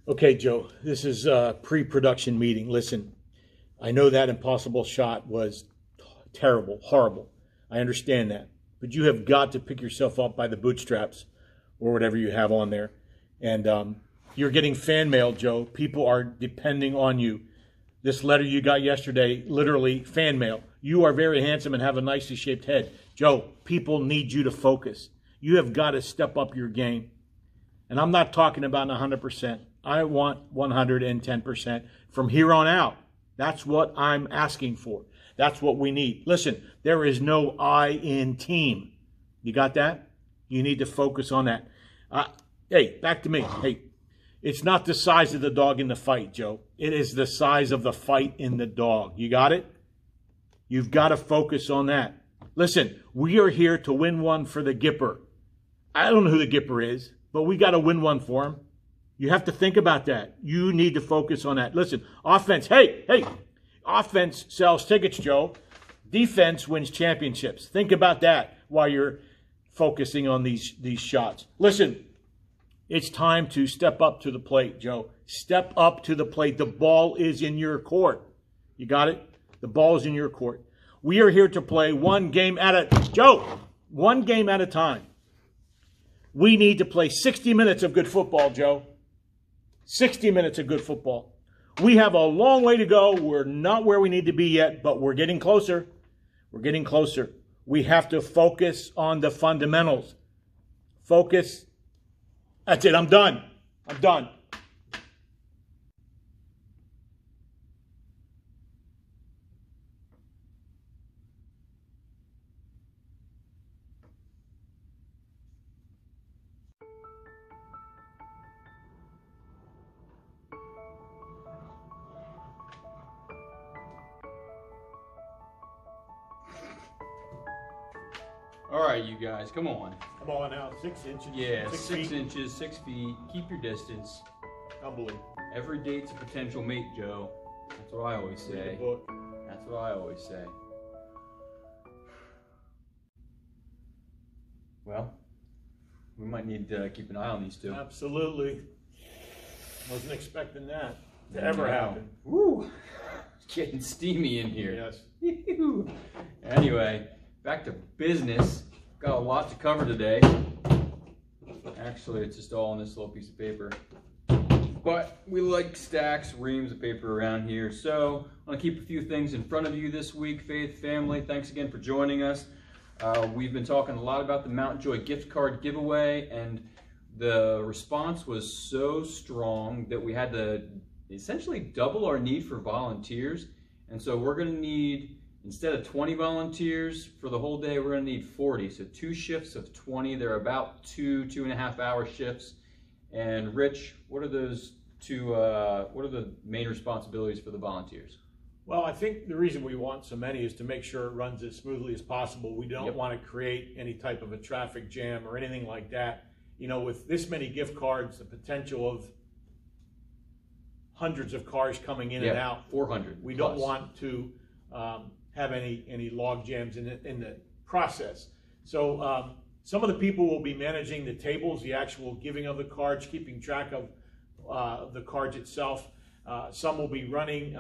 Okay, Joe, this is a pre-production meeting. Listen, I know that impossible shot was terrible, horrible. I understand that. But you have got to pick yourself up by the bootstraps or whatever you have on there. And you're getting fan mail, Joe. People are depending on you. This letter you got yesterday, literally fan mail. You are very handsome and have a nicely shaped head. Joe, people need you to focus. You have got to step up your game. And I'm not talking about 100%. I want 110% from here on out. That's what I'm asking for. That's what we need. Listen, there is no I in team. You got that? You need to focus on that. Hey, back to me. Hey, it's not the size of the dog in the fight, Joe. It is the size of the fight in the dog. You got it? You've got to focus on that. Listen, we are here to win one for the Gipper. I don't know who the Gipper is, but we got to win one for him. You have to think about that. You need to focus on that. Listen, offense, hey, offense sells tickets, Joe. Defense wins championships. Think about that while you're focusing on these shots. Listen, it's time to step up to the plate, Joe. Step up to the plate. The ball is in your court. You got it? The ball is in your court. We are here to play one game at a time. We need to play 60 minutes of good football, Joe. 60 minutes of good football. We have a long way to go. We're not where we need to be yet, but we're getting closer. We're getting closer. We have to focus on the fundamentals. Focus. That's it. I'm done. I'm done. All right, you guys, come on. Come on now. 6 inches. Yeah, 6 inches, 6 feet. Keep your distance. Unbelievable. Every date's a potential mate, Joe. That's what I always say. That's what I always say. Well, we might need to keep an eye on these two. Absolutely. Wasn't expecting that to ever happen. Woo! It's getting steamy in here. Yes. Anyway, back to business. Got a lot to cover today. Actually, it's just all on this little piece of paper. But we like stacks, reams of paper around here. So I want to keep a few things in front of you this week. Faith, family, thanks again for joining us. We've been talking a lot about the Mount Joy gift card giveaway, and the response was so strong that we had to essentially double our need for volunteers. And so we're going to need, instead of 20 volunteers for the whole day, we're going to need 40. So 2 shifts of 20. They're about 2.5 hour shifts. And Rich, what are those what are the main responsibilities for the volunteers? Well, I think the reason we want so many is to make sure it runs as smoothly as possible. We don't want to create any type of a traffic jam or anything like that. You know, with this many gift cards, the potential of hundreds of cars coming in and out. 400. We don't want to have any log jams in the process. So some of the people will be managing the tables, the actual giving of the cards, keeping track of the cards itself. Some will be running.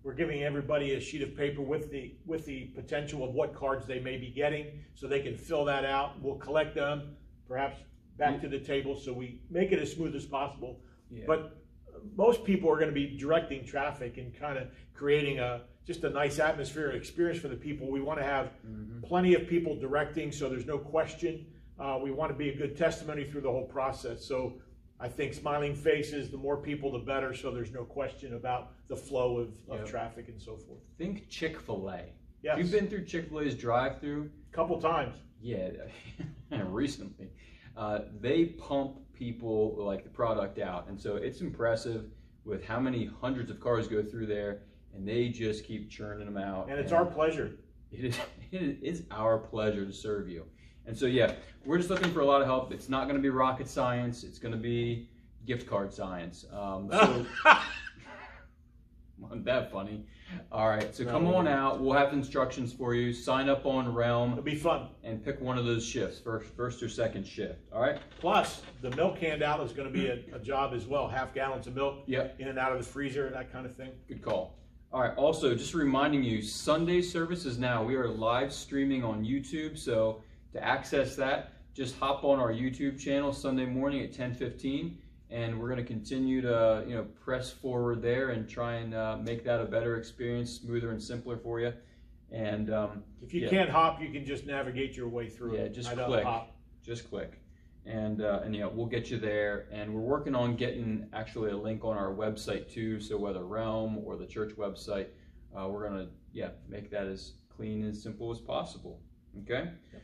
We're giving everybody a sheet of paper with the potential of what cards they may be getting, so they can fill that out. We'll collect them, perhaps back to the table, so we make it as smooth as possible. Yeah. But most people are going to be directing traffic and kind of creating just a nice atmosphere and experience for the people. We want to have plenty of people directing, so there's no question. We want to be a good testimony through the whole process. So I think smiling faces, the more people, the better, so there's no question about the flow of traffic and so forth. Think Chick-fil-A. Yes. You've been through Chick-fil-A's drive-through? A couple times. Yeah, recently. They pump people, like, the product out, and so it's impressive with how many hundreds of cars go through there, and they just keep churning them out. And it's our pleasure. It is our pleasure to serve you. And so, yeah, we're just looking for a lot of help. It's not going to be rocket science. It's going to be gift card science. So Wasn't that funny? All right, so No, come on out. We'll have instructions for you. Sign up on Realm. It'll be fun. And pick one of those shifts, first or second shift. All right. Plus, the milk handout is going to be a job as well. Half gallons of milk. Yep. In and out of the freezer, that kind of thing. Good call. All right. Also, just reminding you, Sunday services now. We are live streaming on YouTube, so to access that, just hop on our YouTube channel Sunday morning at 10:15. And we're going to continue to, press forward there and try and make that a better experience, smoother and simpler for you. And if you can't hop, you can just navigate your way through. Yeah, just click. Just click, and we'll get you there. And we're working on getting actually a link on our website too. So whether Realm or the church website, we're going to make that as clean and simple as possible. Okay. Yep.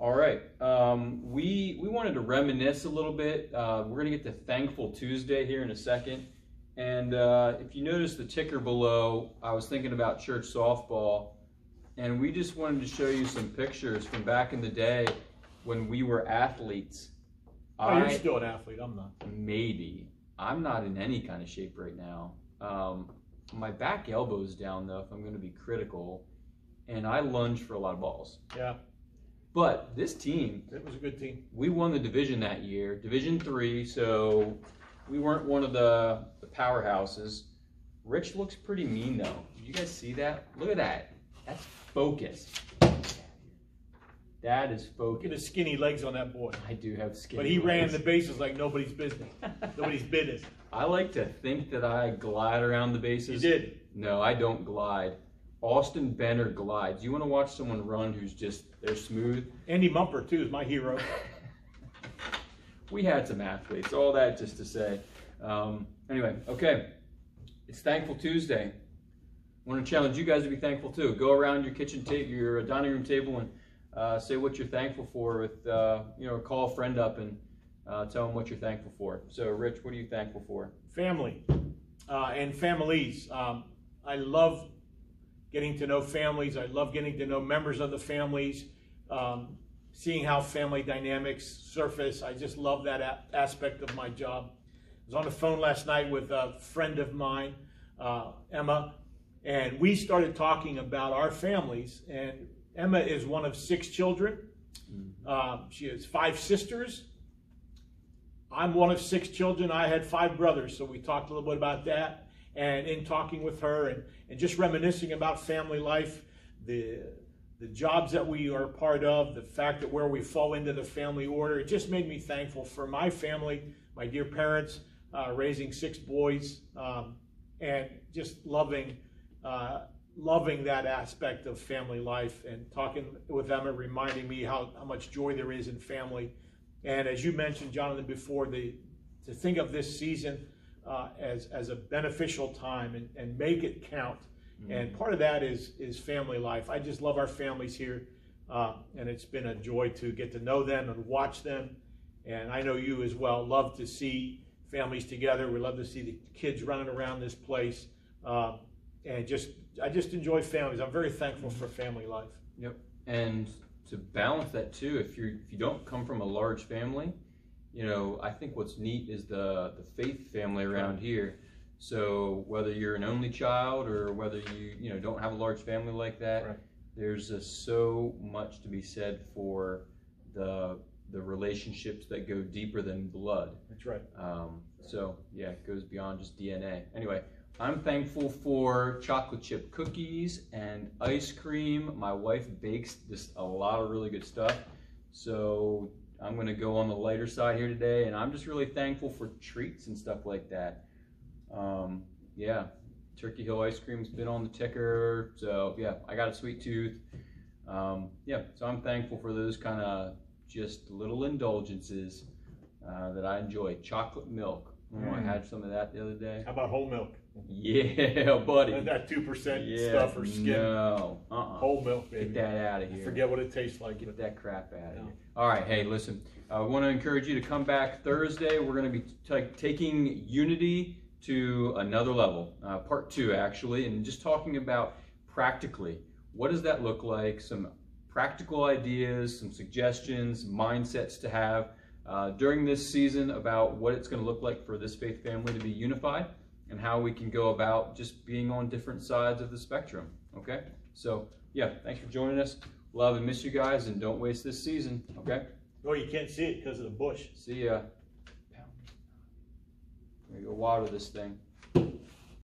All right, we wanted to reminisce a little bit. We're going to get to Thankful Tuesday here in a second. And if you notice the ticker below, I was thinking about church softball. And we just wanted to show you some pictures from back in the day when we were athletes. You're still an athlete, I'm not. Maybe. I'm not in any kind of shape right now. My back elbow's down though, if I'm going to be critical. And I lunge for a lot of balls. Yeah. But this team, it was a good team. We won the division that year, Division 3, so we weren't one of the powerhouses. Rich looks pretty mean though. Did you guys see that? Look at that. That's focus. That is focus. Look at the skinny legs on that boy. I do have skinny legs. But he ran the bases like nobody's business. Nobody's business. I like to think that I glide around the bases. You did? No, I don't glide. Austin Benner glides. You want to watch someone run who's just, they're smooth? Andy Mumper, too, is my hero. We had some athletes. All that just to say. Anyway, okay. It's Thankful Tuesday. I want to challenge you guys to be thankful, too. Go around your kitchen table, your dining room table, and say what you're thankful for with, call a friend up and tell them what you're thankful for. So, Rich, what are you thankful for? Family and families. I love getting to know families. I love getting to know members of the families, seeing how family dynamics surface. I just love that aspect of my job. I was on the phone last night with a friend of mine, Emma, and we started talking about our families. And Emma is one of 6 children. She has 5 sisters. I'm one of 6 children. I had 5 brothers, so we talked a little bit about that. And in talking with her and just reminiscing about family life, the jobs that we are part of, the fact that where we fall into the family order, it just made me thankful for my family, my dear parents, raising 6 boys, and just loving that aspect of family life, and talking with Emma, reminding me how much joy there is in family. And as you mentioned, Jonathan, before, to think of this season as a beneficial time and make it count. Mm-hmm. And part of that is family life. I just love our families here, and it's been a joy to get to know them and watch them. And I know you as well love to see families together. We love to see the kids running around this place, and I just enjoy families. I'm very thankful for family life. Yep. And to balance that too, if you don't come from a large family, I think what's neat is the faith family around here. So whether you're an only child or whether you don't have a large family like that, right, there's so much to be said for the relationships that go deeper than blood. That's right. So yeah, it goes beyond just DNA. Anyway, I'm thankful for chocolate chip cookies and ice cream. My wife bakes just a lot of really good stuff. So I'm going to go on the lighter side here today, and I'm just really thankful for treats and stuff like that. Yeah, Turkey Hill ice cream's been on the ticker, so yeah, I got a sweet tooth. Yeah, so I'm thankful for those kind of just little indulgences that I enjoy. Chocolate milk. I had some of that the other day. How about whole milk? Yeah, buddy. And that 2% stuff or skim. No. Whole milk, baby. Get that out of here. Forget what it tastes like. Get that crap out of here. All right, hey, listen. I want to encourage you to come back Thursday. We're going to be taking unity to another level. Part 2, actually, and just talking about practically, what does that look like? Some practical ideas, some suggestions, mindsets to have during this season about what it's going to look like for this faith family to be unified and how we can go about just being on different sides of the spectrum. Okay, so yeah, thanks for joining us. Love and miss you guys, and don't waste this season. Okay. Oh, you can't see it because of the bush. See ya. I'm gonna go water this thing.